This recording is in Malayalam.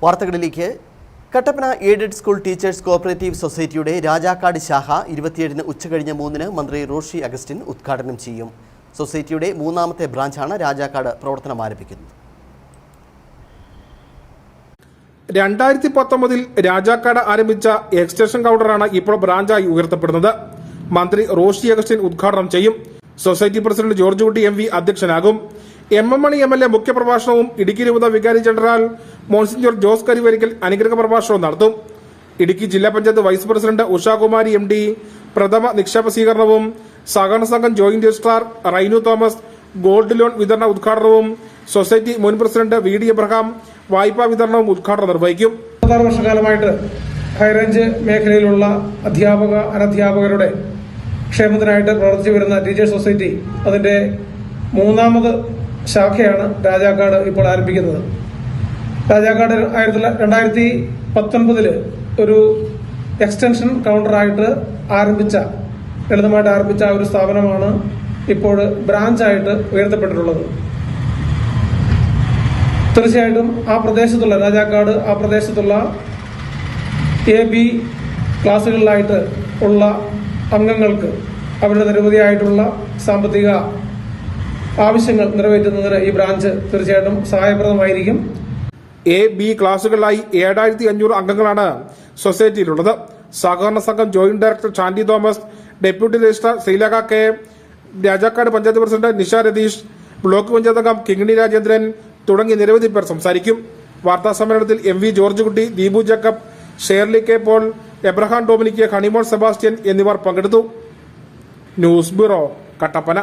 വാർത്തകളിലേക്ക്. Kattappana aided school teachers cooperative സൊസൈറ്റിയുടെ രാജാക്കാട് ശാഖ 27-ന് ഉച്ചകഴിഞ്ഞ് 3-ന് മന്ത്രി റോഷി അഗസ്റ്റിൻ ഉദ്ഘാടനം ചെയ്യും. സൊസൈറ്റിയുടെ 3ാമത്തെ ബ്രാഞ്ചാണ് രാജാക്കാട് പ്രവർത്തനം ആരംഭിക്കുന്നത്. 2019-ൽ രാജാക്കാട് ആരംഭിച്ച എക്സ്റ്റൻഷൻ കൗണ്ടറാണ് ഇപ്പോൾ ബ്രാഞ്ചായി ഉയർത്തപ്പെടുന്നത്. മന്ത്രി റോഷി അഗസ്റ്റിൻ ഉദ്ഘാടനം ചെയ്യും. സൊസൈറ്റി പ്രസിഡന്റ് ജോർജ് കുട്ടി എം.വി. അധ്യക്ഷനാകും. എം മണി എം.എൽ.എ. മുഖ്യപ്രഭാഷണവും ഇടുക്കി രൂപത വികാരി ജനറൽ മോൺസിഞ്ഞോർ ജോസ് കരിവരിക്കൽ അനുഗ്രഹ പ്രഭാഷണവും നടത്തും. ഇടുക്കി ജില്ലാ പഞ്ചായത്ത് വൈസ് പ്രസിഡന്റ് ഉഷാകുമാരി എം.ഡി. പ്രഥമ നിക്ഷേപ സ്വീകരണവും സഹകരണ സംഘം joint registrar Rainu Thomas gold loan വിതരണ ഉദ്ഘാടനവും സൊസൈറ്റി മുൻ പ്രസിഡന്റ് വി.ഡി. എബ്രഹാം വായ്പാ വിതരണവും ഉദ്ഘാടനം നിർവഹിക്കും. 6 വർഷക്കാലമായിട്ട് ഹൈറേഞ്ച് മേഖലയിലുള്ള അധ്യാപക അനധ്യാപകരുടെ ക്ഷേമത്തിനായിട്ട് പ്രവർത്തിച്ചു വരുന്ന ടീച്ചേഴ്സ് സൊസൈറ്റി അതിന്റെ 3ാമത് ശാഖയാണ് രാജാക്കാട് ഇപ്പോൾ ആരംഭിക്കുന്നത്. രാജാക്കാട് 2019 ഒരു എക്സ്റ്റൻഷൻ കൗണ്ടറായിട്ട് ലളിതമായിട്ട് ആരംഭിച്ച ഒരു സ്ഥാപനമാണ് ഇപ്പോൾ ബ്രാഞ്ചായിട്ട് ഉയർത്തപ്പെട്ടിട്ടുള്ളത്. തീർച്ചയായിട്ടും ആ പ്രദേശത്തുള്ള A-B ക്ലാസുകളിലായിട്ട് ഉള്ള അംഗങ്ങൾക്ക് അവരുടെ നിരവധിയായിട്ടുള്ള സാമ്പത്തിക ആവശ്യങ്ങൾ നിറവേറ്റുന്നതിന് ഈ ബ്രാഞ്ച് തീർച്ചയായിട്ടും സഹായപ്രദമായിരിക്കും. A-B ക്ലാസുകളിലായി 7500 അംഗങ്ങളാണ് സൊസൈറ്റിയിലുള്ളത്. സഹകരണ സംഘം joint director Chandy Thomas, deputy registrar Sreelekha K, Rajakkad panchayat president Nisha Ratheesh, block panchayat അംഗം കിങ്ങിണി രാജേന്ദ്രൻ തുടങ്ങി നിരവധി പേർ സംസാരിക്കും. വാർത്താ സമ്മേളനത്തിൽ M.V. George Kutty, Deepu Jacob, Shirley K Paul, Abraham Dominic, Honeymol Sebastian എന്നിവർ പങ്കെടുത്തു. News bureau, Kattappana.